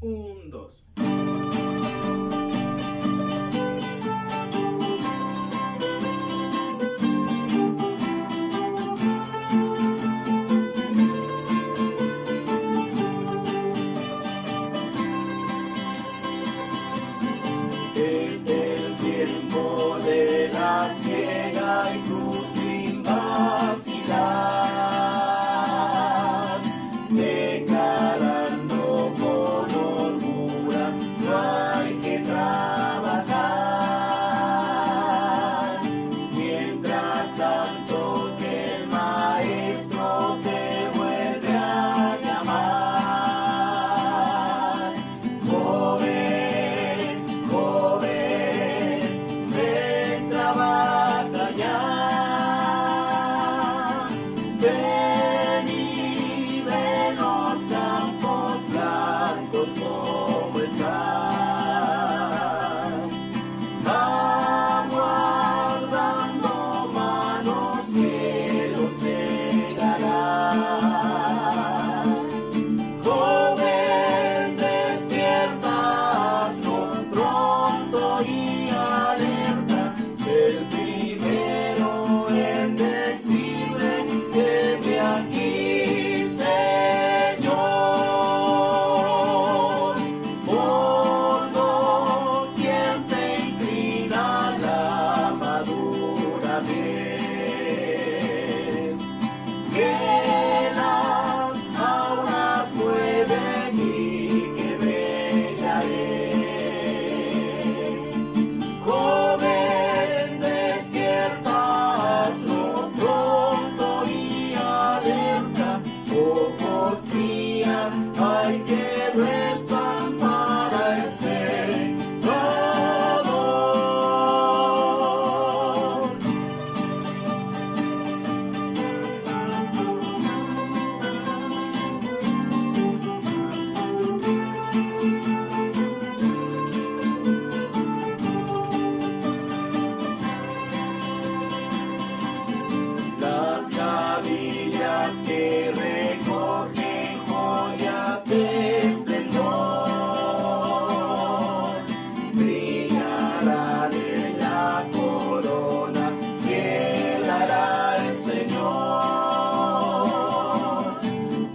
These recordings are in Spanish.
Un, dos. Es el tiempo de la siega y tú sin vacilar, declarando con holgura, no hay que trabajar. Mientras tanto que el maestro te vuelve a llamar. Joven, ven, trabaja ya. Ven y ve los campos blancos como están. Aguardando manos que los segarán. Joven, despiertas pronto y alerta, sé el primero en decirle que de aquí, Señor. Por doquier se inclina la madura mies, que las auras mueven y que bella es. Joven, despiertas pronto y alerta, pocos días hay que restan para el Segador. Las gavillas que recogen joyas de esplendor brillarán en la corona que dará el Señor.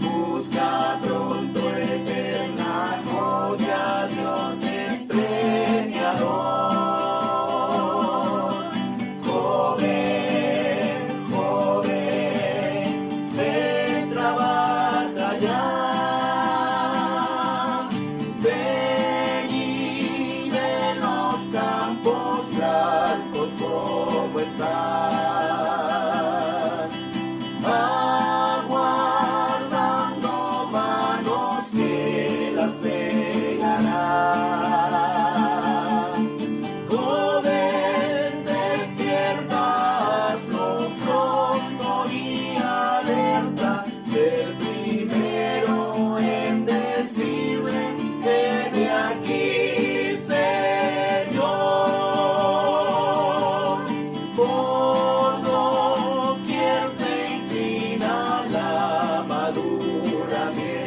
Busca pronto eterna joya, Dios es premiador. Joven, ven, trabaja ya. Ven y ve los campos blancos como están. Aguardando manos que las segarán. Joven, despiertas pronto y alerta, sé el primero en decirle que de aquí, Señor. Por doquier se inclina la madura mies,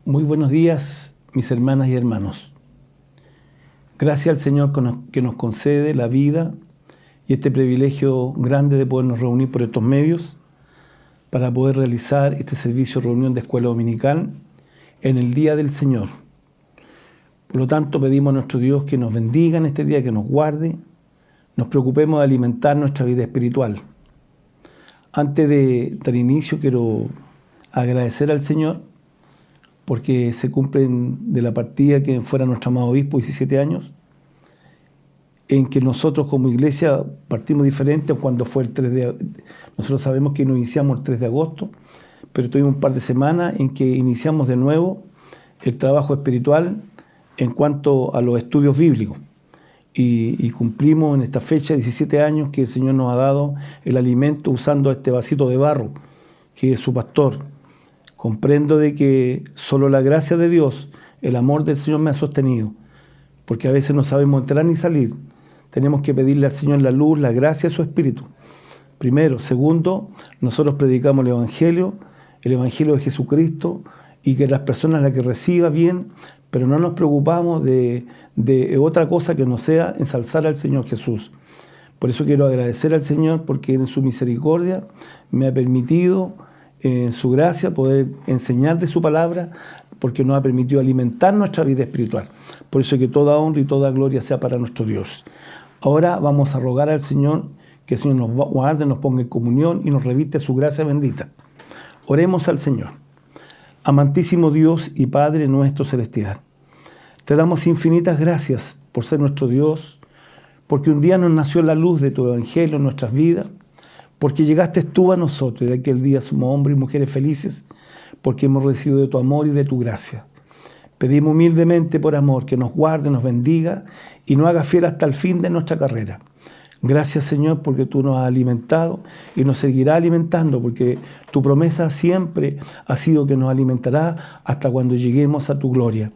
Muy buenos días, mis hermanas y hermanos. Gracias al Señor que nos concede la vida y este privilegio grande de podernos reunir por estos medios para poder realizar este servicio de reunión de escuela dominical en el Día del Señor. Por lo tanto, pedimos a nuestro Dios que nos bendiga en este día, que nos guarde, nos preocupemos de alimentar nuestra vida espiritual. Antes de dar inicio, quiero agradecer al Señor porque se cumplen de la partida que fuera nuestro amado obispo, 17 años, en que nosotros como iglesia partimos diferente cuando fue el 3 de nosotros sabemos que nos iniciamos el 3 de agosto, pero tuvimos un par de semanas en que iniciamos de nuevo el trabajo espiritual en cuanto a los estudios bíblicos. Y cumplimos en esta fecha 17 años que el Señor nos ha dado el alimento usando este vasito de barro, que es su pastor. Comprendo de que solo la gracia de Dios, el amor del Señor me ha sostenido, porque a veces no sabemos entrar ni salir. Tenemos que pedirle al Señor la luz, la gracia de su Espíritu. Primero. Segundo, nosotros predicamos el Evangelio de Jesucristo, y que las personas la que reciba bien, pero no nos preocupamos de otra cosa que no sea ensalzar al Señor Jesús. Por eso quiero agradecer al Señor, porque en su misericordia me ha permitido, en su gracia, poder enseñar de su palabra, porque nos ha permitido alimentar nuestra vida espiritual. Por eso que toda honra y toda gloria sea para nuestro Dios. Ahora vamos a rogar al Señor que el Señor nos guarde, nos ponga en comunión y nos reviste su gracia bendita. Oremos al Señor. Amantísimo Dios y Padre nuestro celestial, te damos infinitas gracias por ser nuestro Dios, porque un día nos nació la luz de tu Evangelio en nuestras vidas, porque llegaste tú a nosotros y de aquel día somos hombres y mujeres felices, porque hemos recibido de tu amor y de tu gracia. Pedimos humildemente por amor que nos guarde, nos bendiga y nos haga fiel hasta el fin de nuestra carrera. Gracias, Señor, porque tú nos has alimentado y nos seguirás alimentando, porque tu promesa siempre ha sido que nos alimentará hasta cuando lleguemos a tu gloria.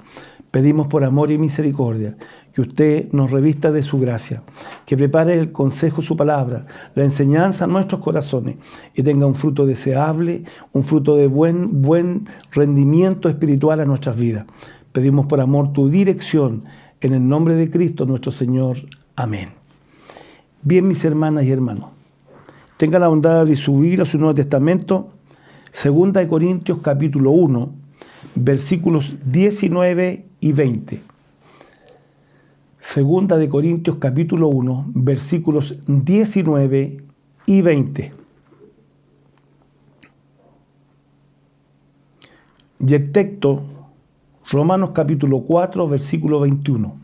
Pedimos por amor y misericordia que usted nos revista de su gracia, que prepare el consejo de su palabra, la enseñanza en nuestros corazones y tenga un fruto deseable, un fruto de buen rendimiento espiritual a nuestras vidas. Pedimos por amor tu dirección en el nombre de Cristo nuestro Señor. Amén. Bien, mis hermanas y hermanos, tengan la bondad de abrir su Biblia, su Nuevo Testamento, 2 de Corintios capítulo 1, versículos 19 y 20. 2 de Corintios capítulo 1, versículos 19 y 20. Y el texto, Romanos capítulo 4, versículo 21.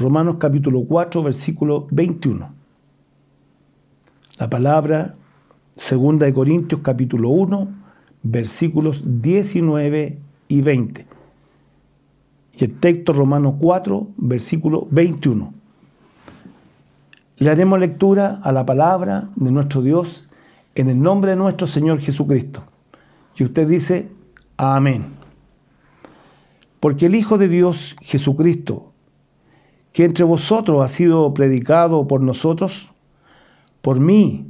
Romanos capítulo 4, versículo 21. La palabra 2 de Corintios capítulo 1, versículos 19 y 20. Y el texto Romanos 4, versículo 21. Le haremos lectura a la palabra de nuestro Dios en el nombre de nuestro Señor Jesucristo. Y usted dice, amén. Porque el Hijo de Dios, Jesucristo, que entre vosotros ha sido predicado por nosotros, por mí,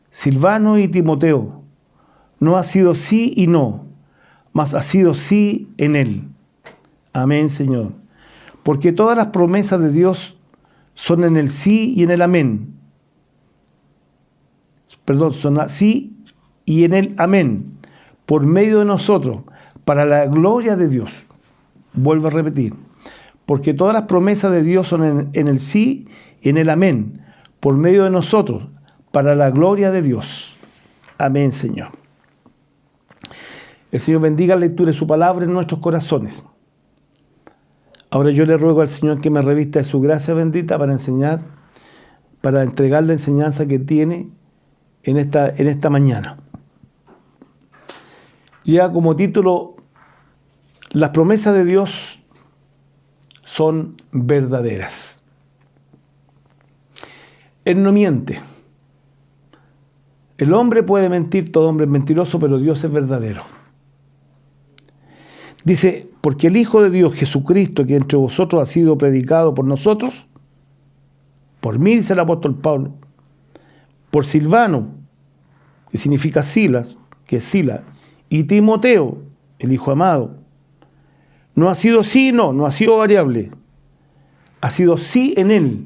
Silvano y Timoteo, no ha sido sí y no, mas ha sido sí en él. Amén, Señor. Porque todas las promesas de Dios son en el sí y en el amén. Son sí y en el amén, por medio de nosotros, para la gloria de Dios. Vuelvo a repetir. Porque todas las promesas de Dios son en el sí y en el amén, por medio de nosotros, para la gloria de Dios. Amén, Señor. El Señor bendiga la lectura de su palabra en nuestros corazones. Ahora yo le ruego al Señor que me revista de su gracia bendita para enseñar, para entregar la enseñanza que tiene en esta mañana. Lleva como título, las promesas de Dios son verdaderas. Él no miente. El hombre puede mentir, todo hombre es mentiroso, pero Dios es verdadero. Dice, porque el Hijo de Dios, Jesucristo, que entre vosotros ha sido predicado por nosotros, por mí, dice el apóstol Pablo, por Silvano, que significa Silas, que es Sila, y Timoteo, el Hijo amado, No ha sido sí, no ha sido variable. Ha sido sí en Él.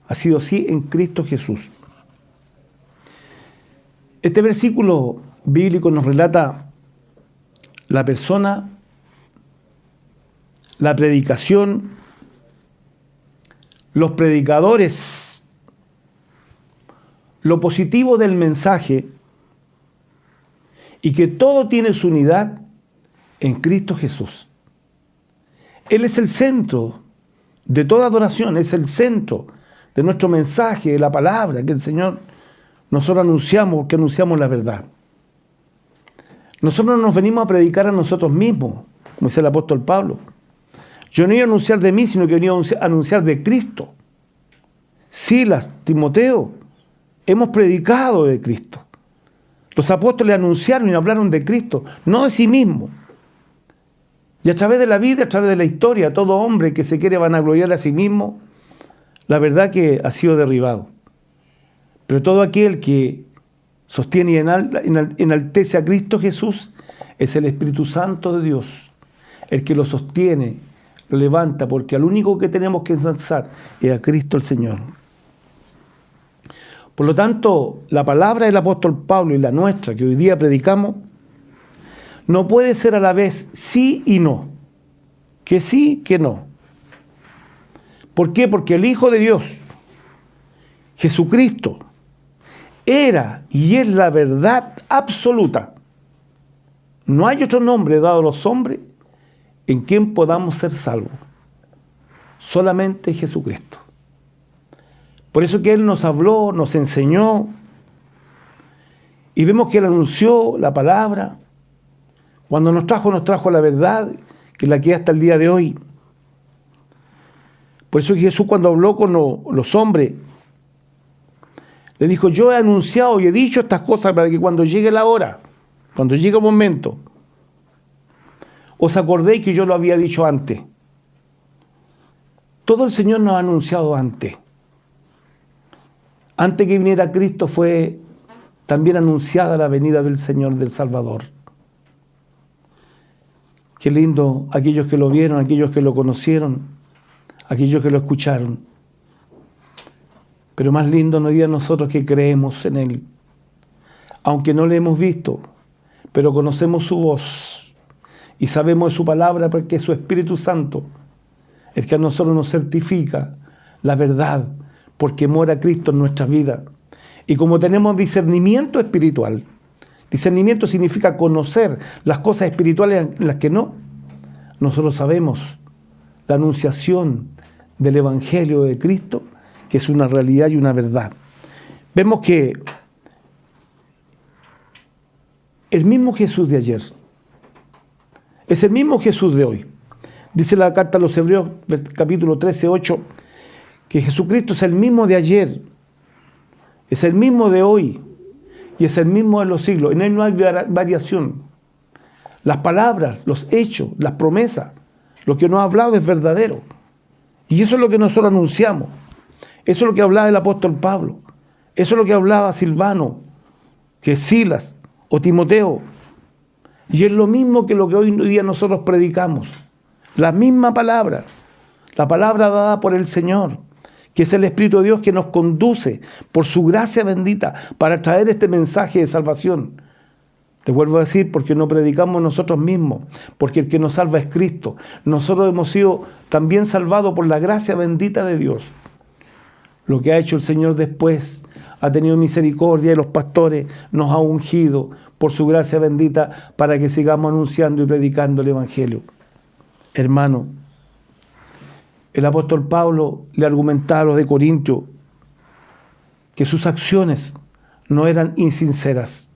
Ha sido sí en Cristo Jesús. Este versículo bíblico nos relata la persona, la predicación, los predicadores, lo positivo del mensaje y que todo tiene su unidad en Cristo Jesús. Él es el centro de toda adoración, es el centro de nuestro mensaje, de la palabra que el Señor, nosotros anunciamos, porque anunciamos la verdad. Nosotros no nos venimos a predicar a nosotros mismos, como dice el apóstol Pablo. Yo no iba a anunciar de mí, sino que venía a anunciar de Cristo. Silas, Timoteo, hemos predicado de Cristo. Los apóstoles anunciaron y hablaron de Cristo, no de sí mismos. Y a través de la vida, a través de la historia, todo hombre que se quiere vanagloriar a sí mismo, la verdad que ha sido derribado. Pero todo aquel que sostiene y enaltece a Cristo Jesús es el Espíritu Santo de Dios, el que lo sostiene, lo levanta, porque al único que tenemos que ensalzar es a Cristo el Señor. Por lo tanto, la palabra del apóstol Pablo y la nuestra, que hoy día predicamos, no puede ser a la vez sí y no, que sí, que no. ¿Por qué? Porque el Hijo de Dios, Jesucristo, era y es la verdad absoluta. No hay otro nombre dado a los hombres en quien podamos ser salvos. Solamente Jesucristo. Por eso que Él nos habló, nos enseñó, y vemos que Él anunció la palabra. Cuando nos trajo la verdad, que es la que hay hasta el día de hoy. Por eso que Jesús, cuando habló con los hombres, le dijo: yo he anunciado y he dicho estas cosas para que cuando llegue la hora, cuando llegue el momento, os acordéis que yo lo había dicho antes. Todo el Señor nos ha anunciado antes. Antes que viniera Cristo fue también anunciada la venida del Señor, del Salvador. Qué lindo aquellos que lo vieron, aquellos que lo conocieron, aquellos que lo escucharon. Pero más lindo no día nosotros que creemos en Él. Aunque no le hemos visto, pero conocemos su voz y sabemos de su palabra, porque es su Espíritu Santo el que a nosotros nos certifica la verdad, porque mora Cristo en nuestra vida. Y como tenemos discernimiento espiritual, discernimiento significa conocer las cosas espirituales en las que no, nosotros sabemos la anunciación del Evangelio de Cristo, que es una realidad y una verdad. Vemos que el mismo Jesús de ayer es el mismo Jesús de hoy. Dice la carta a los Hebreos, capítulo 13, 8, que Jesucristo es el mismo de ayer, es el mismo de hoy y es el mismo de los siglos. En Él no hay variación. Las palabras, los hechos, las promesas, lo que nos ha hablado es verdadero. Y eso es lo que nosotros anunciamos. Eso es lo que hablaba el apóstol Pablo. Eso es lo que hablaba Silvano, que Silas o Timoteo. Y es lo mismo que lo que hoy día nosotros predicamos. La misma palabra, la palabra dada por el Señor, que es el Espíritu de Dios que nos conduce por su gracia bendita para traer este mensaje de salvación. Les vuelvo a decir, porque no predicamos nosotros mismos, porque el que nos salva es Cristo. Nosotros hemos sido también salvados por la gracia bendita de Dios. Lo que ha hecho el Señor después, ha tenido misericordia de los pastores, nos ha ungido por su gracia bendita para que sigamos anunciando y predicando el Evangelio. Hermano, el apóstol Pablo le argumentaba a los de Corintios que sus acciones no eran insinceras.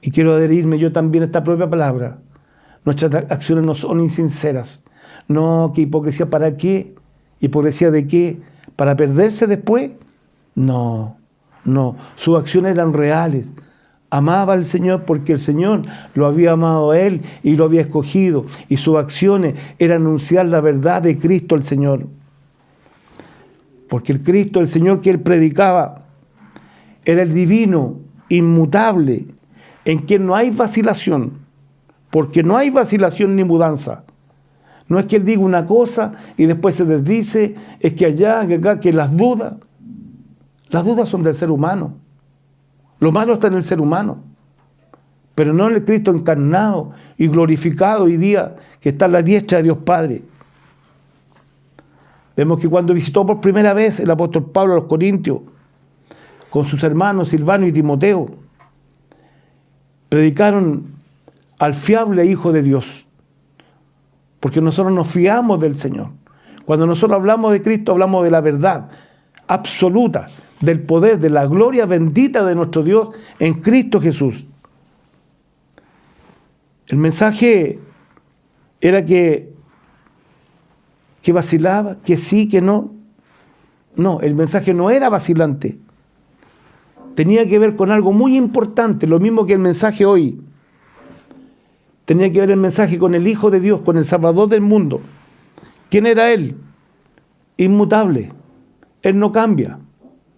Y quiero adherirme yo también a esta propia palabra. Nuestras acciones no son insinceras. No, ¿qué hipocresía para qué? ¿Hipocresía de qué? ¿Para perderse después? No. Sus acciones eran reales. Amaba al Señor porque el Señor lo había amado a Él y lo había escogido. Y sus acciones eran anunciar la verdad de Cristo el Señor. Porque el Cristo, el Señor que Él predicaba, era el divino, inmutable, en quien no hay vacilación. Porque no hay vacilación ni mudanza. No es que él diga una cosa y después se desdice, es que allá, que acá, que las dudas son del ser humano. Lo malo está en el ser humano, pero no en el Cristo encarnado y glorificado hoy día, que está a la diestra de Dios Padre. Vemos que cuando visitó por primera vez el apóstol Pablo a los Corintios, con sus hermanos Silvano y Timoteo, predicaron al fiable Hijo de Dios, porque nosotros nos fiamos del Señor. Cuando nosotros hablamos de Cristo, hablamos de la verdad absoluta, del poder, de la gloria bendita de nuestro Dios en Cristo Jesús. El mensaje era que vacilaba, que sí, que no. No, el mensaje no era vacilante. Tenía que ver con algo muy importante, lo mismo que el mensaje hoy. Tenía que ver el mensaje con el Hijo de Dios, con el Salvador del mundo. ¿Quién era Él? Inmutable. Él no cambia.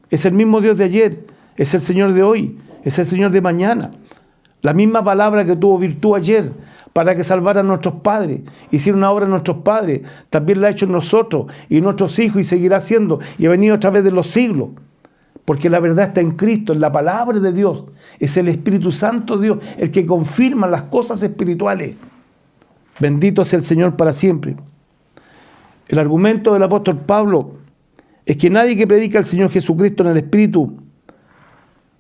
Es el mismo Dios de ayer, es el Señor de hoy, es el Señor de mañana. La misma palabra que tuvo virtud ayer para que salvara a nuestros padres, hiciera una obra a nuestros padres, también la ha hecho en nosotros y en nuestros hijos y seguirá haciendo y ha venido a través de los siglos. Porque la verdad está en Cristo, en la palabra de Dios. Es el Espíritu Santo de Dios el que confirma las cosas espirituales. Bendito sea el Señor para siempre. El argumento del apóstol Pablo es que nadie que predica al Señor Jesucristo en el Espíritu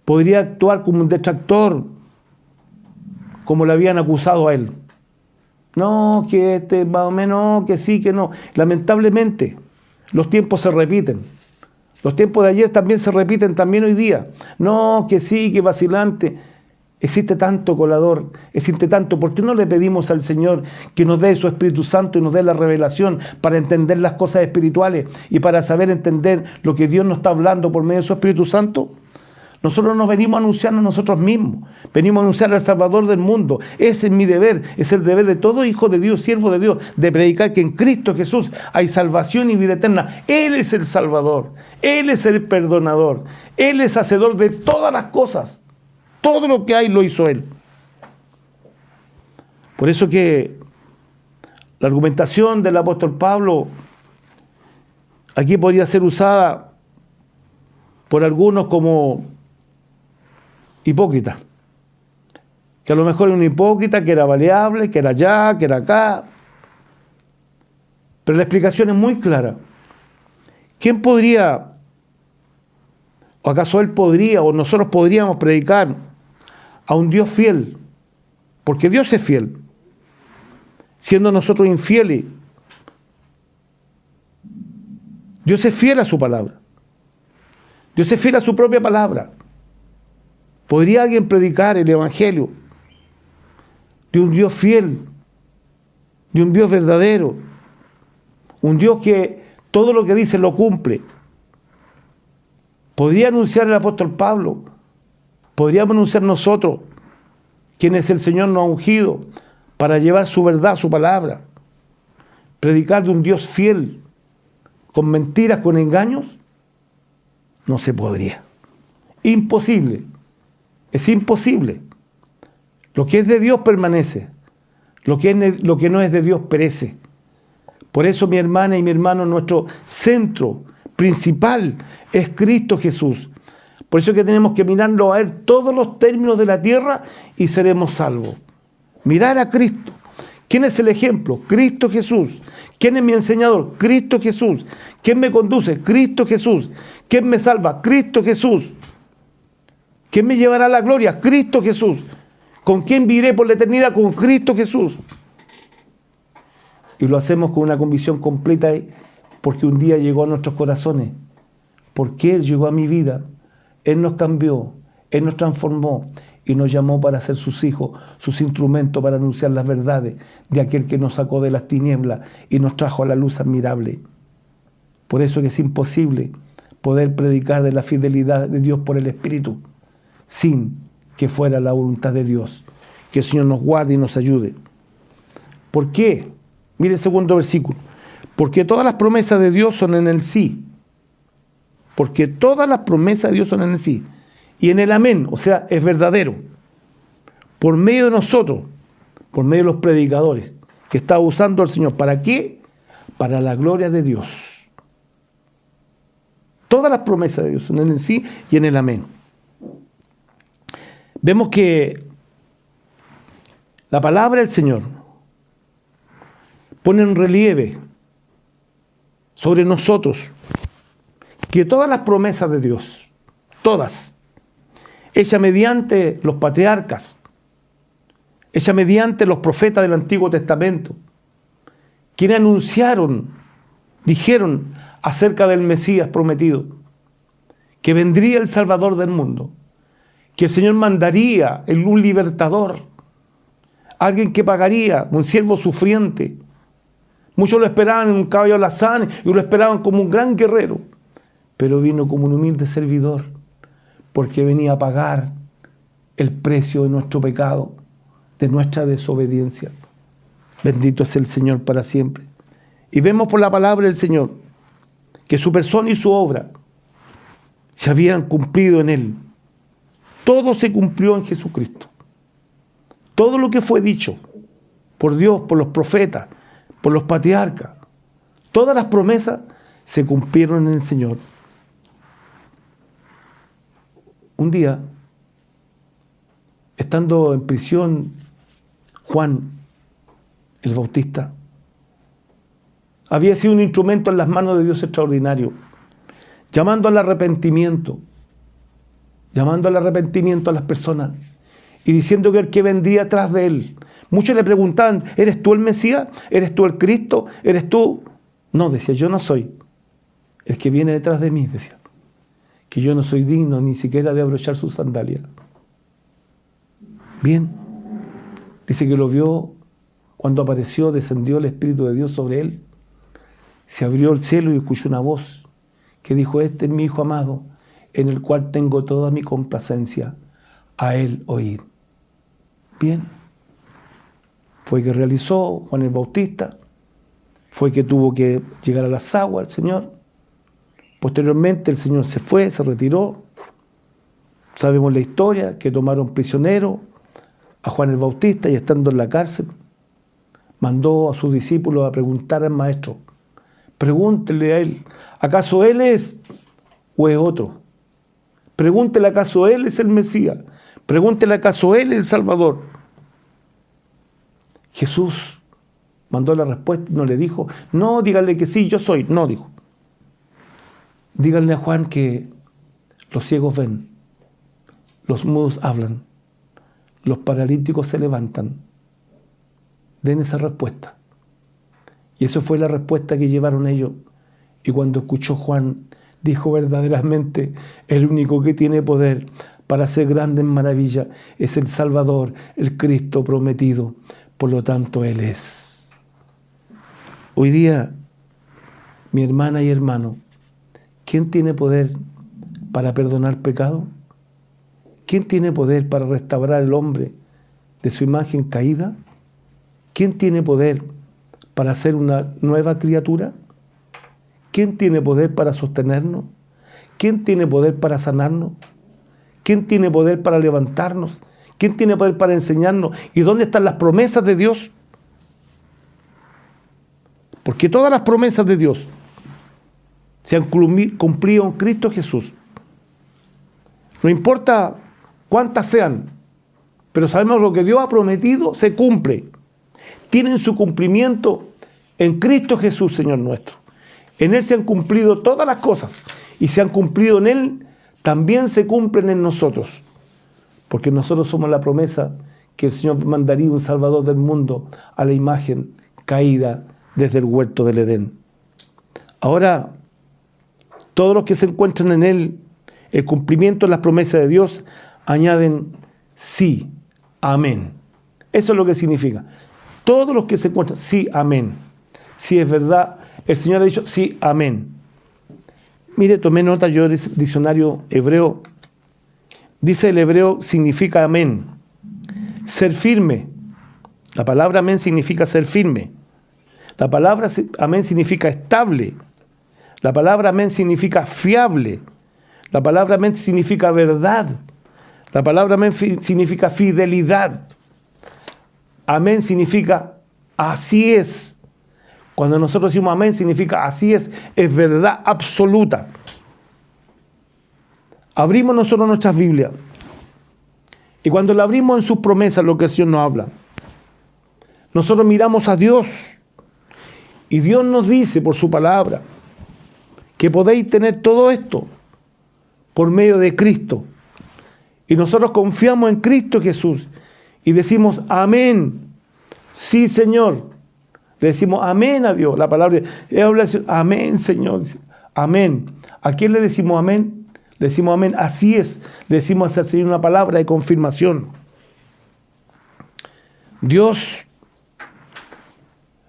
podría actuar como un detractor, como le habían acusado a él. No, que más o menos, que sí, que no. Lamentablemente, los tiempos se repiten. Los tiempos de ayer también se repiten también hoy día. No, que sí, que vacilante. Existe tanto colador, existe tanto. ¿Por qué no le pedimos al Señor que nos dé su Espíritu Santo y nos dé la revelación para entender las cosas espirituales y para saber entender lo que Dios nos está hablando por medio de su Espíritu Santo? Nosotros nos venimos a anunciar a nosotros mismos, venimos a anunciar al Salvador del mundo. Ese es mi deber, es el deber de todo hijo de Dios, siervo de Dios, de predicar que en Cristo Jesús hay salvación y vida eterna. Él es el Salvador, Él es el perdonador, Él es hacedor de todas las cosas. Todo lo que hay lo hizo Él. Por eso que la argumentación del apóstol Pablo aquí podría ser usada por algunos como hipócrita, que a lo mejor era un hipócrita, que era variable, que era allá, que era acá. Pero la explicación es muy clara. ¿Quién podría, o acaso él podría, o nosotros podríamos predicar a un Dios fiel? Porque Dios es fiel, siendo nosotros infieles. Dios es fiel a su palabra. Dios es fiel a su propia palabra. ¿Podría alguien predicar el Evangelio de un Dios fiel, de un Dios verdadero, un Dios que todo lo que dice lo cumple? ¿Podría anunciar el apóstol Pablo? ¿Podríamos anunciar nosotros quién es el Señor nos ha ungido para llevar su verdad, su palabra? ¿Predicar de un Dios fiel con mentiras, con engaños? No se podría. Imposible. Es imposible. Lo que es de Dios permanece. Lo que no es de Dios perece. Por eso, mi hermana y mi hermano, nuestro centro principal es Cristo Jesús. Por eso que tenemos que mirarlo a Él todos los términos de la tierra y seremos salvos. Mirar a Cristo. ¿Quién es el ejemplo? Cristo Jesús. ¿Quién es mi enseñador? Cristo Jesús. ¿Quién me conduce? Cristo Jesús. ¿Quién me salva? Cristo Jesús. ¿Quién me llevará a la gloria? Cristo Jesús. ¿Con quién viviré por la eternidad? Con Cristo Jesús. Y lo hacemos con una convicción completa porque un día llegó a nuestros corazones. Porque Él llegó a mi vida. Él nos cambió. Él nos transformó. Y nos llamó para ser sus hijos, sus instrumentos para anunciar las verdades de aquel que nos sacó de las tinieblas y nos trajo a la luz admirable. Por eso que es imposible poder predicar de la fidelidad de Dios por el Espíritu sin que fuera la voluntad de Dios. Que el Señor nos guarde y nos ayude. ¿Por qué? Mire el segundo versículo. Porque todas las promesas de Dios son en el sí. Porque todas las promesas de Dios son en el sí. Y en el amén, o sea, es verdadero. Por medio de nosotros, por medio de los predicadores. que estaba usando el Señor. ¿Para qué? Para la gloria de Dios. Todas las promesas de Dios son en el sí y en el amén. Vemos que la palabra del Señor pone en relieve sobre nosotros que todas las promesas de Dios, todas, hechas mediante los patriarcas, hechas mediante los profetas del Antiguo Testamento, quienes anunciaron, dijeron acerca del Mesías prometido, que vendría el Salvador del mundo, que el Señor mandaría un libertador, alguien que pagaría, un siervo sufriente. Muchos lo esperaban en un caballo alazán y lo esperaban como un gran guerrero, pero vino como un humilde servidor, porque venía a pagar el precio de nuestro pecado, de nuestra desobediencia. Bendito es el Señor para siempre. Y vemos por la palabra del Señor que su persona y su obra se habían cumplido en Él. Todo se cumplió en Jesucristo. Todo lo que fue dicho por Dios, por los profetas, por los patriarcas, todas las promesas se cumplieron en el Señor. Un día, estando en prisión, Juan el Bautista había sido un instrumento en las manos de Dios extraordinario, llamando al arrepentimiento a las personas y diciendo que el que vendría tras de él. Muchos le preguntaban, ¿eres tú el Mesías? ¿Eres tú el Cristo? ¿Eres tú? No, decía, yo no soy. El que viene detrás de mí, decía, que yo no soy digno ni siquiera de abrochar sus sandalias. Bien, dice que lo vio cuando apareció, descendió el Espíritu de Dios sobre él. Se abrió el cielo y escuchó una voz que dijo, este es mi Hijo amado, en el cual tengo toda mi complacencia, a él oír. Bien, fue que realizó Juan el Bautista, fue que tuvo que llegar a las aguas el Señor. Posteriormente el Señor se fue, se retiró. Sabemos la historia, que tomaron prisionero a Juan el Bautista y estando en la cárcel, mandó a sus discípulos a preguntar al maestro, pregúntele a él, ¿acaso él es o es otro? Pregúntele, ¿acaso él es el Mesías? Pregúntele, ¿acaso él es el Salvador? Jesús mandó la respuesta y no le dijo, no, díganle que sí, yo soy. No, dijo, díganle a Juan que los ciegos ven, los mudos hablan, los paralíticos se levantan. Den esa respuesta. Y eso fue la respuesta que llevaron ellos. Y cuando escuchó Juan, dijo verdaderamente, el único que tiene poder para hacer grandes maravillas es el Salvador, el Cristo prometido. Por lo tanto, Él es. Hoy día, mi hermana y hermano, ¿quién tiene poder para perdonar pecado? ¿Quién tiene poder para restaurar al hombre de su imagen caída? ¿Quién tiene poder para hacer una nueva criatura? ¿Quién tiene poder para sostenernos? ¿Quién tiene poder para sanarnos? ¿Quién tiene poder para levantarnos? ¿Quién tiene poder para enseñarnos? ¿Y dónde están las promesas de Dios? Porque todas las promesas de Dios se han cumplido en Cristo Jesús. No importa cuántas sean, pero sabemos lo que Dios ha prometido se cumple. Tienen su cumplimiento en Cristo Jesús, Señor nuestro. En Él se han cumplido todas las cosas y se han cumplido en Él, también se cumplen en nosotros. Porque nosotros somos la promesa que el Señor mandaría un Salvador del mundo a la imagen caída desde el huerto del Edén. Ahora, todos los que se encuentran en Él, el cumplimiento de las promesas de Dios, añaden sí, amén. Eso es lo que significa. Todos los que se encuentran, sí, amén. Si es verdad, el Señor ha dicho, sí, amén. Mire, tomé nota yo del diccionario hebreo. Dice el hebreo, significa amén. Ser firme. La palabra amén significa ser firme. La palabra amén significa estable. La palabra amén significa fiable. La palabra amén significa verdad. La palabra amén significa fidelidad. Amén significa Así es. Cuando nosotros decimos amén, significa así es verdad absoluta. Abrimos nosotros nuestras Biblias. Y cuando la abrimos en sus promesas, lo que el Señor nos habla, nosotros miramos a Dios. Y Dios nos dice por su palabra que podéis tener todo esto por medio de Cristo. Y nosotros confiamos en Cristo Jesús y decimos amén. Sí, Señor. Le decimos amén a Dios. La palabra habla de amén, Señor. Amén. ¿A quién le decimos amén? Le decimos amén. Así es. Le decimos al Señor una palabra de confirmación. Dios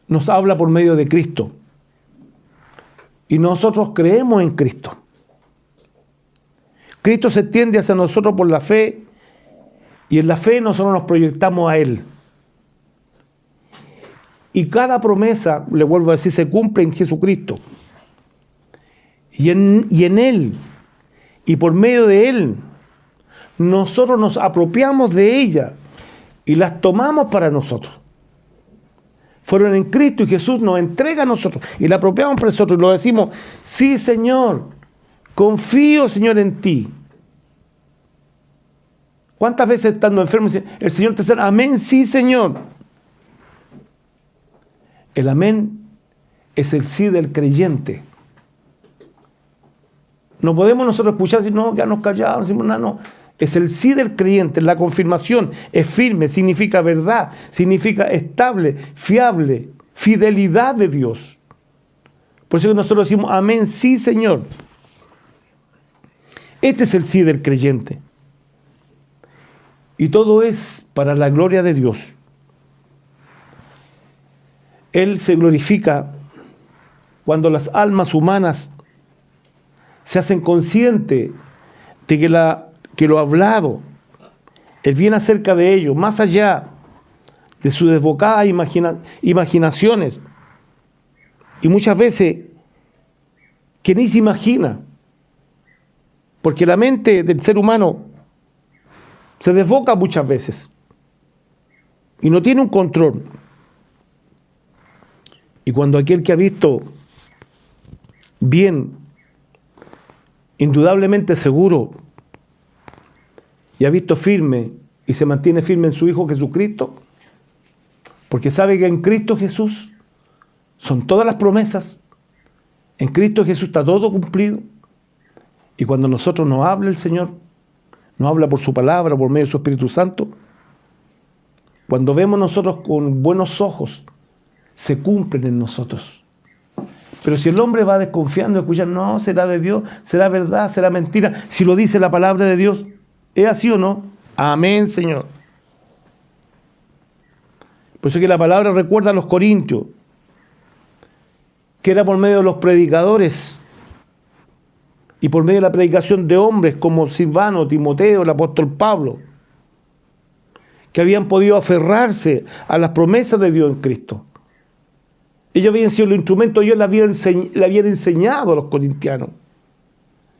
nos habla por medio de Cristo. Y nosotros creemos en Cristo. Cristo se extiende hacia nosotros por la fe. Y en la fe nosotros nos proyectamos a Él. Y cada promesa, le vuelvo a decir, se cumple en Jesucristo. Y en Él, y por medio de Él, nosotros nos apropiamos de ella y las tomamos para nosotros. Fueron en Cristo y Jesús nos entrega a nosotros y la apropiamos para nosotros y lo decimos, sí, Señor, confío, Señor, en ti. ¿Cuántas veces estando enfermos el Señor te dice, amén, sí, Señor? El amén es el sí del creyente. No podemos nosotros escuchar si no, ya nos callamos, decimos nada, no. Es el sí del creyente, la confirmación es firme, significa verdad, significa estable, fiable, fidelidad de Dios. Por eso que nosotros decimos amén, sí, Señor. Este es el sí del creyente. Y todo es para la gloria de Dios. Él se glorifica cuando las almas humanas se hacen conscientes de que lo hablado, el bien acerca de ellos, más allá de sus desbocadas imaginaciones, y muchas veces que ni se imagina, porque la mente del ser humano se desboca muchas veces y no tiene un control. Y cuando aquel que ha visto bien, indudablemente seguro, y ha visto firme y se mantiene firme en su Hijo Jesucristo, porque sabe que en Cristo Jesús son todas las promesas, en Cristo Jesús está todo cumplido, y cuando nosotros nos habla el Señor, nos habla por su palabra, por medio de su Espíritu Santo, cuando vemos nosotros con buenos ojos, se cumplen en nosotros. Pero si el hombre va desconfiando, escuchando, no, será de Dios, será verdad, será mentira, si lo dice la palabra de Dios, ¿es así o no? Amén, Señor. Por eso que la palabra recuerda a los corintios, que era por medio de los predicadores y por medio de la predicación de hombres como Silvano, Timoteo, el apóstol Pablo, que habían podido aferrarse a las promesas de Dios en Cristo. Ellos habían sido los instrumentos, ellos le habían enseñado a los corintianos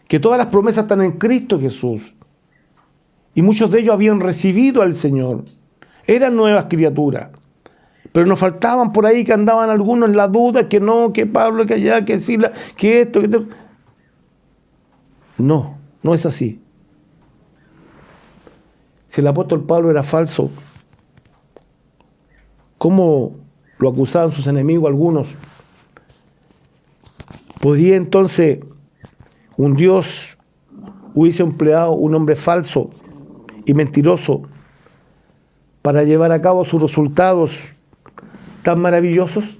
que todas las promesas están en Cristo Jesús. Y muchos de ellos habían recibido al Señor. Eran nuevas criaturas. Pero nos faltaban por ahí que andaban algunos en la duda, que no, que Pablo, que allá, que Sila, que esto, que esto. No, no es así. Si el apóstol Pablo era falso, ¿cómo lo acusaban sus enemigos algunos? ¿Podría entonces un Dios hubiese empleado un hombre falso y mentiroso para llevar a cabo sus resultados tan maravillosos?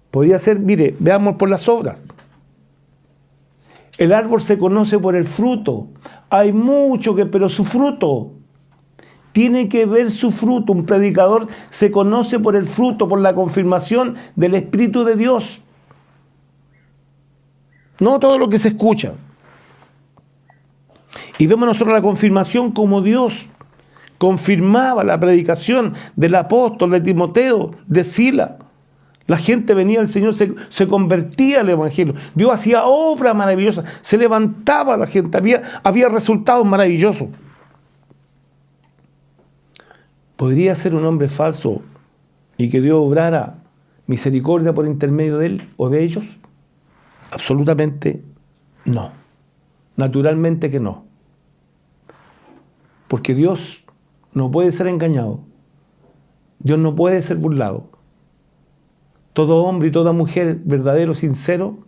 Podría ser, mire, veamos por las obras. El árbol se conoce por el fruto. Hay mucho pero su fruto. Tiene que ver su fruto. Un predicador se conoce por el fruto, por la confirmación del Espíritu de Dios. No todo lo que se escucha. Y vemos nosotros la confirmación como Dios confirmaba la predicación del apóstol, de Timoteo, de Sila. La gente venía al Señor, se convertía al Evangelio. Dios hacía obras maravillosas, se levantaba la gente, había resultados maravillosos. ¿Podría ser un hombre falso y que Dios obrara misericordia por intermedio de él o de ellos? Absolutamente no. Naturalmente que no. Porque Dios no puede ser engañado. Dios no puede ser burlado. Todo hombre y toda mujer verdadero, sincero,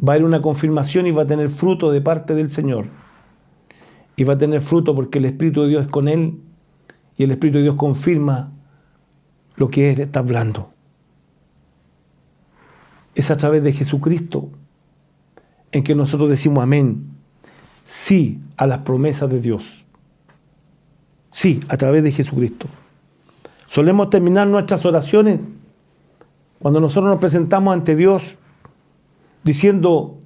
va a ir una confirmación y va a tener fruto de parte del Señor. Y va a tener fruto porque el Espíritu de Dios es con él y el Espíritu de Dios confirma lo que él está hablando. Es a través de Jesucristo en que nosotros decimos amén, sí a las promesas de Dios. Sí, a través de Jesucristo. Solemos terminar nuestras oraciones cuando nosotros nos presentamos ante Dios diciendo,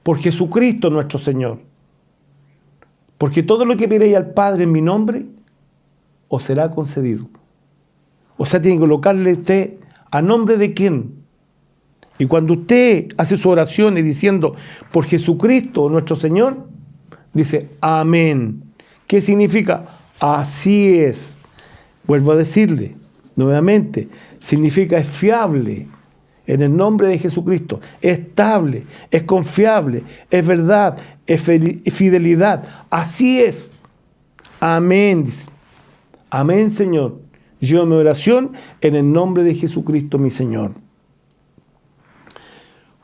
por Jesucristo nuestro Señor, porque todo lo que pidáis al Padre en mi nombre, os será concedido. O sea, tiene que colocarle usted a nombre de quién. Y cuando usted hace su oración y diciendo, por Jesucristo nuestro Señor, dice, amén. ¿Qué significa? Así es. Vuelvo a decirle nuevamente, significa es fiable en el nombre de Jesucristo, es estable, es confiable, es verdad, es fidelidad. Así es. Amén. Dice. Amén, Señor. Yo mi oración en el nombre de Jesucristo, mi Señor.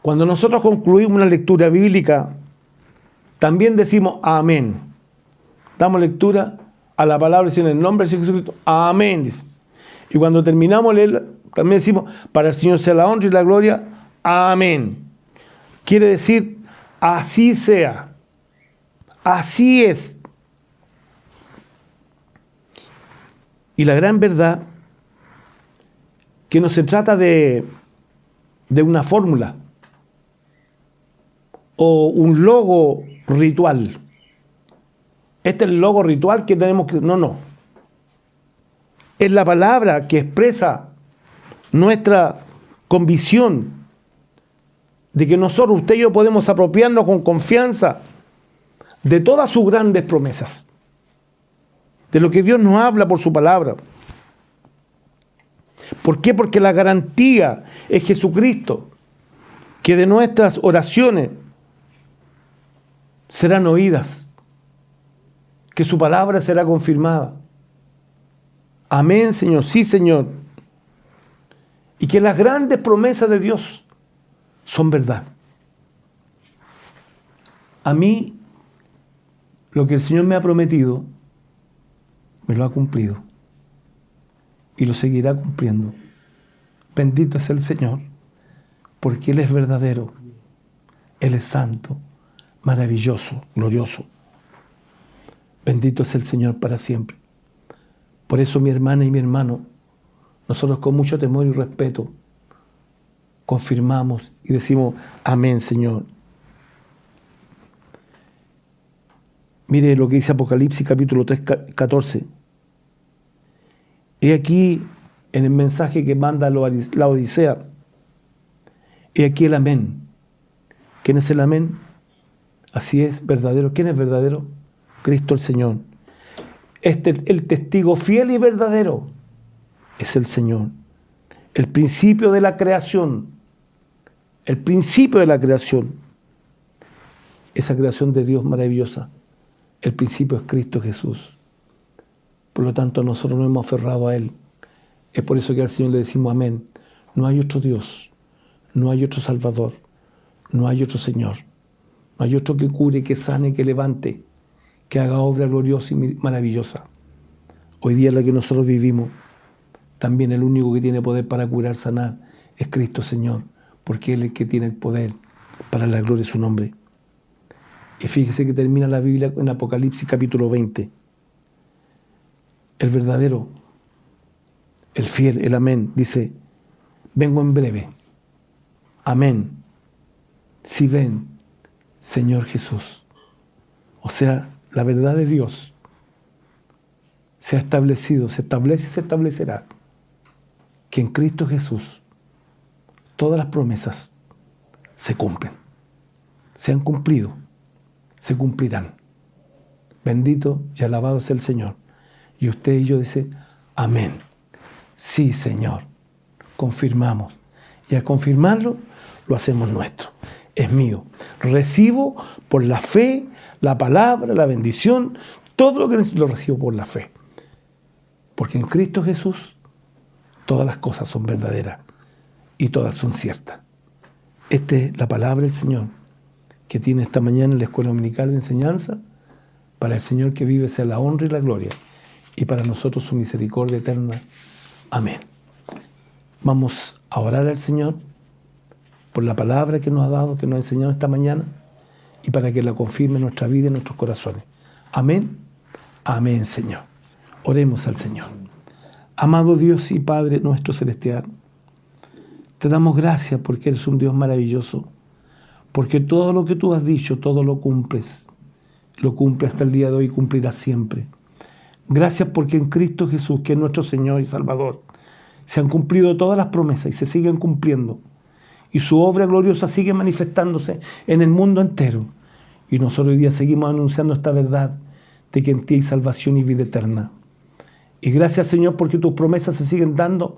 Cuando nosotros concluimos una lectura bíblica, también decimos amén. Damos lectura a la palabra en el nombre de Jesucristo. Amén. Dice. Y cuando terminamos leer, también decimos, para el Señor sea la honra y la gloria. Amén. Quiere decir, así sea. Así es. Y la gran verdad, que no se trata de una fórmula o un logo ritual. Este es el logo ritual que tenemos que... No. Es la palabra que expresa nuestra convicción de que nosotros, usted y yo, podemos apropiarnos con confianza de todas sus grandes promesas, de lo que Dios nos habla por su palabra. ¿Por qué? Porque la garantía es Jesucristo, que de nuestras oraciones serán oídas, que su palabra será confirmada. Amén, Señor, sí, Señor. Y que las grandes promesas de Dios son verdad. A mí, lo que el Señor me ha prometido, me lo ha cumplido. Y lo seguirá cumpliendo. Bendito es el Señor, porque Él es verdadero. Él es santo, maravilloso, glorioso. Bendito es el Señor para siempre. Por eso, mi hermana y mi hermano, nosotros con mucho temor y respeto confirmamos y decimos, amén, Señor. Mire lo que dice Apocalipsis capítulo 3, 14. He aquí en el mensaje que manda la Odisea, he aquí el amén. ¿Quién es el amén? Así es, verdadero. ¿Quién es verdadero? Cristo el Señor. El testigo fiel y verdadero es el Señor. El principio de la creación. El principio de la creación. Esa creación de Dios maravillosa. El principio es Cristo Jesús. Por lo tanto, nosotros nos hemos aferrado a Él. Es por eso que al Señor le decimos amén. No hay otro Dios. No hay otro Salvador. No hay otro Señor. No hay otro que cure, que sane, que levante, que haga obra gloriosa y maravillosa. Hoy día en la que nosotros vivimos, también el único que tiene poder para curar, sanar, es Cristo Señor, porque Él es el que tiene el poder para la gloria de su nombre. Y fíjese que termina la Biblia en Apocalipsis capítulo 20. El verdadero, el fiel, el amén, dice, vengo en breve. Amén. Si ven, Señor Jesús. O sea, la verdad de Dios se ha establecido, se establece y se establecerá que en Cristo Jesús todas las promesas se cumplen, se han cumplido, se cumplirán. Bendito y alabado sea el Señor. Y usted y yo dice, amén. Sí, Señor. Confirmamos. Y al confirmarlo, lo hacemos nuestro. Es mío. Recibo por la fe, la palabra, la bendición, todo lo que necesito lo recibo por la fe. Porque en Cristo Jesús todas las cosas son verdaderas y todas son ciertas. Esta es la palabra del Señor que tiene esta mañana en la Escuela Dominical de Enseñanza. Para el Señor que vive sea la honra y la gloria, y para nosotros su misericordia eterna. Amén. Vamos a orar al Señor por la palabra que nos ha dado, que nos ha enseñado esta mañana, y para que la confirme en nuestra vida y en nuestros corazones. Amén. Amén, Señor. Oremos al Señor. Amado Dios y Padre nuestro celestial, te damos gracias porque eres un Dios maravilloso, porque todo lo que tú has dicho, todo lo cumples hasta el día de hoy y cumplirás siempre. Gracias porque en Cristo Jesús, que es nuestro Señor y Salvador, se han cumplido todas las promesas y se siguen cumpliendo. Y su obra gloriosa sigue manifestándose en el mundo entero. Y nosotros hoy día seguimos anunciando esta verdad de que en ti hay salvación y vida eterna. Y gracias, Señor, porque tus promesas se siguen dando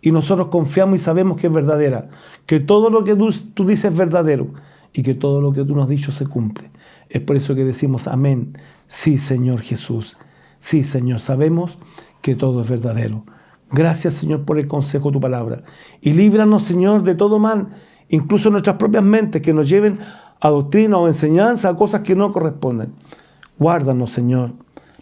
y nosotros confiamos y sabemos que es verdadera, que todo lo que tú dices es verdadero y que todo lo que tú nos has dicho se cumple. Es por eso que decimos amén. Sí, Señor Jesús. Sí, Señor, sabemos que todo es verdadero. Gracias, Señor, por el consejo de tu palabra. Y líbranos, Señor, de todo mal, incluso nuestras propias mentes, que nos lleven a doctrina o enseñanza, a cosas que no corresponden. Guárdanos, Señor,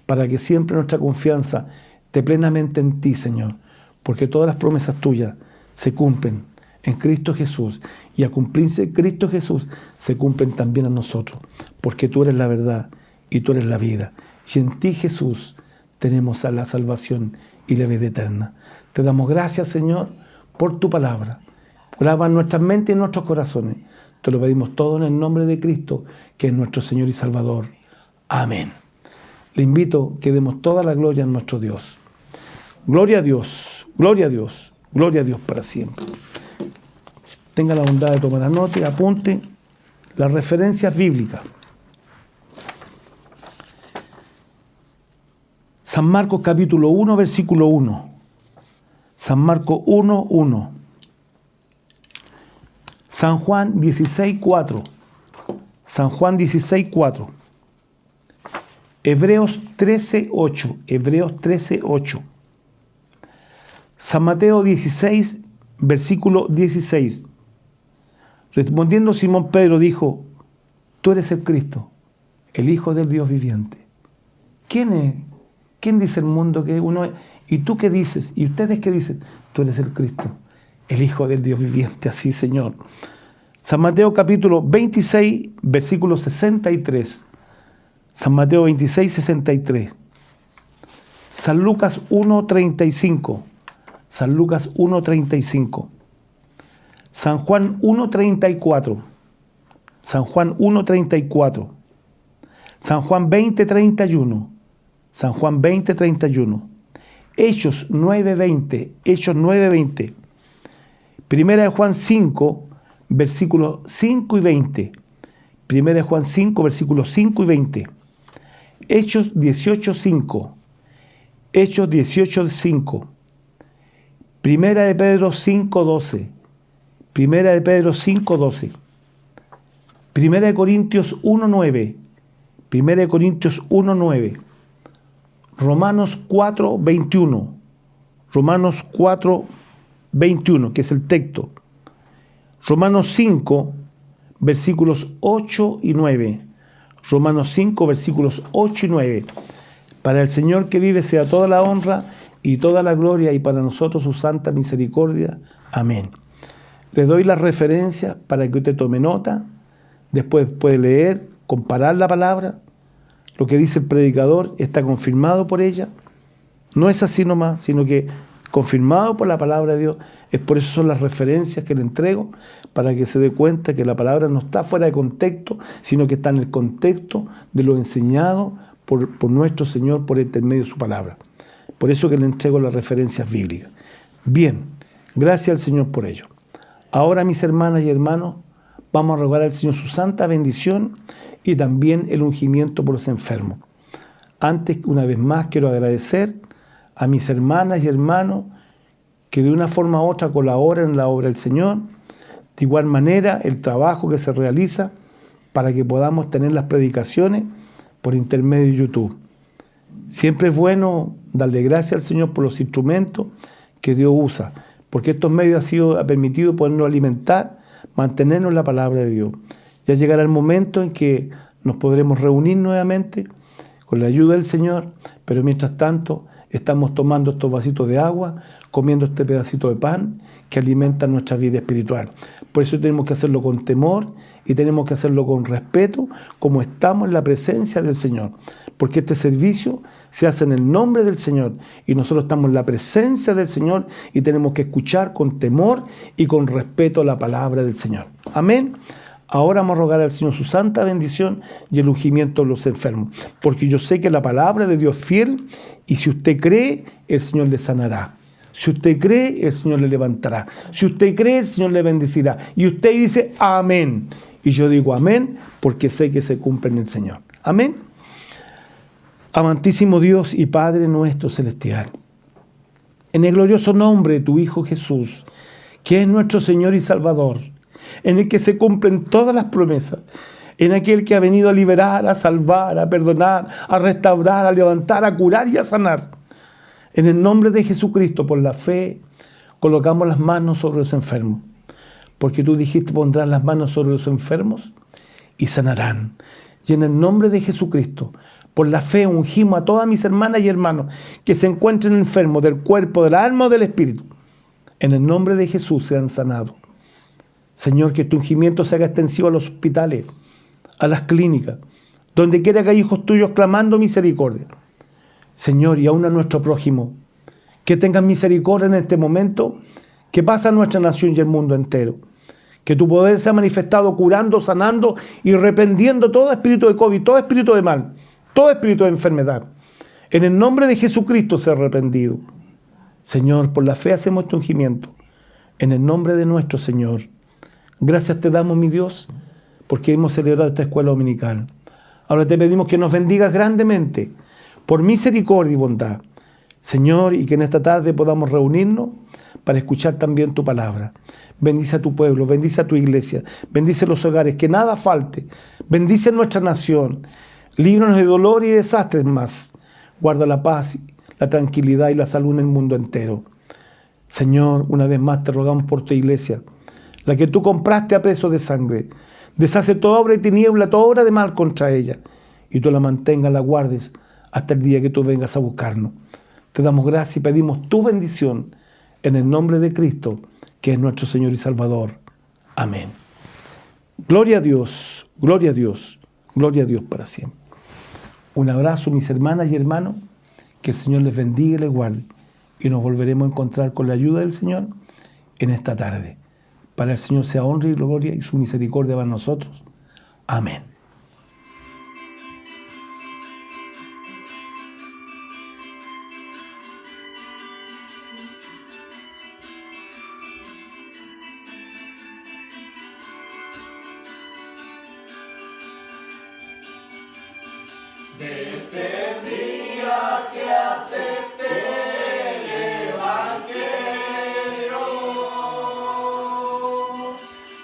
para que siempre nuestra confianza esté plenamente en ti, Señor, porque todas las promesas tuyas se cumplen en Cristo Jesús, y a cumplirse en Cristo Jesús se cumplen también a nosotros, porque tú eres la verdad y tú eres la vida. Y en ti, Jesús, tenemos a la salvación y la vida eterna. Te damos gracias, Señor, por tu palabra. Graba en nuestras mentes y en nuestros corazones. Te lo pedimos todo en el nombre de Cristo, que es nuestro Señor y Salvador. Amén. Le invito a que demos toda la gloria a nuestro Dios. Gloria a Dios, gloria a Dios, gloria a Dios para siempre. Tenga la bondad de tomar nota y apunte las referencias bíblicas. San Marcos capítulo 1, versículo 1. San Marcos 1, 1. San Juan 16, 4. San Juan 16, 4. Hebreos 13, 8. Hebreos 13, 8. San Mateo 16, versículo 16. Respondiendo Simón Pedro dijo: tú eres el Cristo, el Hijo del Dios viviente. ¿Quién es? ¿Quién dice el mundo que uno es? ¿Y tú qué dices? ¿Y ustedes qué dicen? Tú eres el Cristo, el Hijo del Dios viviente. Así, Señor. San Mateo capítulo 26, versículo 63. San Mateo 26, 63. San Lucas 1, 35. San Lucas 1, 35. San Juan 1, 34. San Juan 1, 34. San Juan 20, 31. San Juan 20, 31. Hechos 9, 20. Hechos 9, 20. Primera de Juan 5, versículos 5 y 20. Primera de Juan 5, versículos 5 y 20. Hechos 18, 5. Hechos 18, 5. Primera de Pedro 5, 12. Primera de Pedro 5, 12. Primera de Corintios 1, 9. Primera de Corintios 1, 9. Romanos 4, 21. Romanos 4, 21, que es el texto. Romanos 5, versículos 8 y 9. Romanos 5, versículos 8 y 9. Para el Señor que vive sea toda la honra y toda la gloria, y para nosotros su santa misericordia. Amén. Le doy las referencias para que usted tome nota. Después puede leer, comparar la palabra. Lo que dice el predicador está confirmado por ella. No es así nomás, sino que confirmado por la palabra de Dios. Es por eso son las referencias que le entrego, para que se dé cuenta que la palabra no está fuera de contexto, sino que está en el contexto de lo enseñado por nuestro Señor por intermedio de su palabra. Por eso que le entrego las referencias bíblicas. Bien, gracias al Señor por ello. Ahora, mis hermanas y hermanos, vamos a rogar al Señor su santa bendición y también el ungimiento por los enfermos. Antes, una vez más, quiero agradecer a mis hermanas y hermanos que de una forma u otra colaboren en la obra del Señor. De igual manera, el trabajo que se realiza para que podamos tener las predicaciones por intermedio de YouTube. Siempre es bueno darle gracias al Señor por los instrumentos que Dios usa, porque estos medios ha permitido podernos alimentar, mantenernos en la palabra de Dios. Ya llegará el momento en que nos podremos reunir nuevamente con la ayuda del Señor, pero mientras tanto estamos tomando estos vasitos de agua, comiendo este pedacito de pan que alimenta nuestra vida espiritual. Por eso tenemos que hacerlo con temor y tenemos que hacerlo con respeto, como estamos en la presencia del Señor. Porque este servicio se hace en el nombre del Señor y nosotros estamos en la presencia del Señor y tenemos que escuchar con temor y con respeto la palabra del Señor. Amén. Ahora vamos a rogar al Señor su santa bendición y el ungimiento de los enfermos, porque yo sé que la palabra de Dios es fiel y si usted cree, el Señor le sanará. Si usted cree, el Señor le levantará. Si usted cree, el Señor le bendecirá. Y usted dice amén. Y yo digo amén porque sé que se cumple en el Señor. Amén. Amantísimo Dios y Padre nuestro celestial, en el glorioso nombre de tu Hijo Jesús, que es nuestro Señor y Salvador, en el que se cumplen todas las promesas, en aquel que ha venido a liberar, a salvar, a perdonar, a restaurar, a levantar, a curar y a sanar. En el nombre de Jesucristo, por la fe, colocamos las manos sobre los enfermos, porque tú dijiste pondrás las manos sobre los enfermos y sanarán. Y en el nombre de Jesucristo, por la fe, ungimos a todas mis hermanas y hermanos que se encuentren enfermos del cuerpo, del alma o del espíritu. En el nombre de Jesús sean sanados. Señor, que tu ungimiento se haga extensivo a los hospitales, a las clínicas, donde quiera que haya hijos tuyos clamando misericordia. Señor, y aún a nuestro prójimo, que tengan misericordia en este momento que pasa a nuestra nación y el mundo entero. Que tu poder sea manifestado curando, sanando y reprendiendo todo espíritu de COVID, todo espíritu de mal, todo espíritu de enfermedad. En el nombre de Jesucristo sea reprendido. Señor, por la fe hacemos este ungimiento. En el nombre de nuestro Señor. Gracias te damos, mi Dios, porque hemos celebrado esta escuela dominical. Ahora te pedimos que nos bendigas grandemente, por misericordia y bondad. Señor, y que en esta tarde podamos reunirnos para escuchar también tu palabra. Bendice a tu pueblo, bendice a tu iglesia, bendice los hogares, que nada falte. Bendice nuestra nación, líbranos de dolor y desastres más. Guarda la paz, la tranquilidad y la salud en el mundo entero. Señor, una vez más te rogamos por tu iglesia, la que tú compraste a precio de sangre. Deshace toda obra de tiniebla, toda obra de mal contra ella, y tú la mantengas, la guardes hasta el día que tú vengas a buscarnos. Te damos gracias y pedimos tu bendición en el nombre de Cristo, que es nuestro Señor y Salvador. Amén. Gloria a Dios, gloria a Dios, gloria a Dios para siempre. Un abrazo, mis hermanas y hermanos, que el Señor les bendiga y les guarde, y nos volveremos a encontrar con la ayuda del Señor en esta tarde. Para el Señor sea honra y gloria y su misericordia para nosotros. Amén. Desde el día que acepté el Evangelio,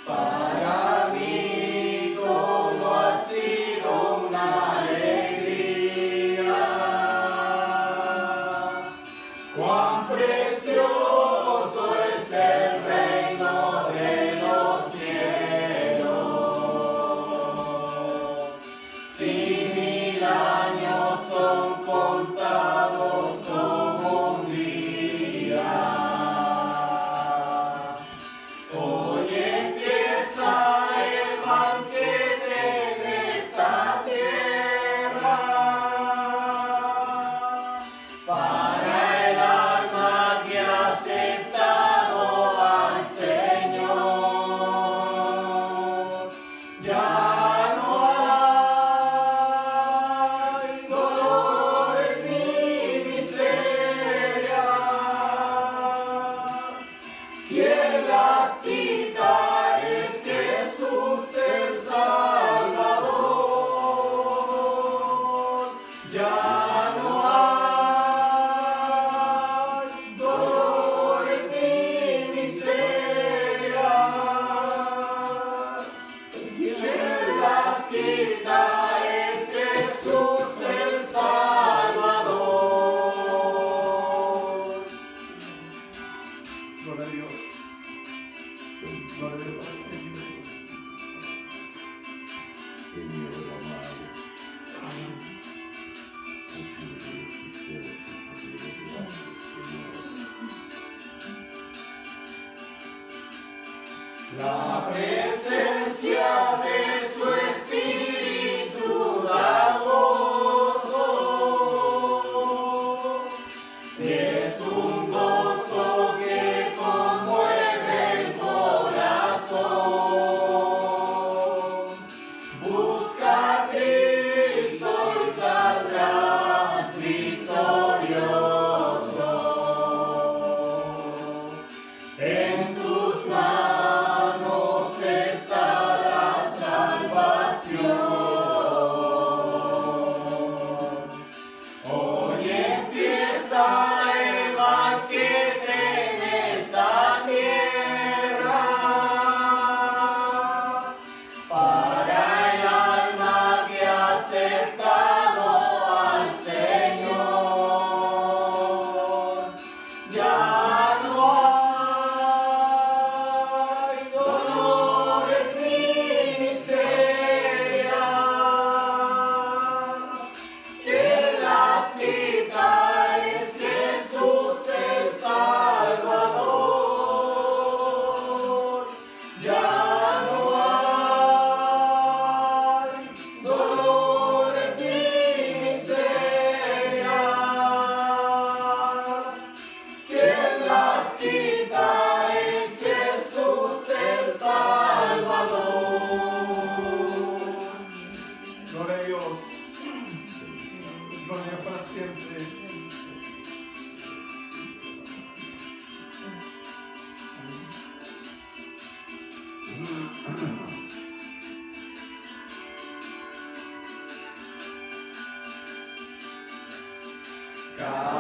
para mí todo ha sido una alegría. Cuán precioso es el reino de los cielos. Sí, años son contados como un día. Hoy empieza el banquete en esta tierra para el alma que ha aceptado al Señor. Ya no hay dolores ni miserias. Quien las quita es Jesús el Salvador. Ya no hay dolores ni La presencia de su Espíritu da gozo. Es un gozo que conmueve el corazón. Busca a Cristo y saldrás victorioso. En tus manos está la salvación. Hoy empieza el banquete en esta tierra para el alma que ha aceptado al Señor. Ya no hay dolores ni miserias, que las quita es Jesús el Salvador. Ya no hay dolores ni miserias, que las quita es Jesús el Salvador. Gloria a Dios. Gloria a Dios para siempre. Cada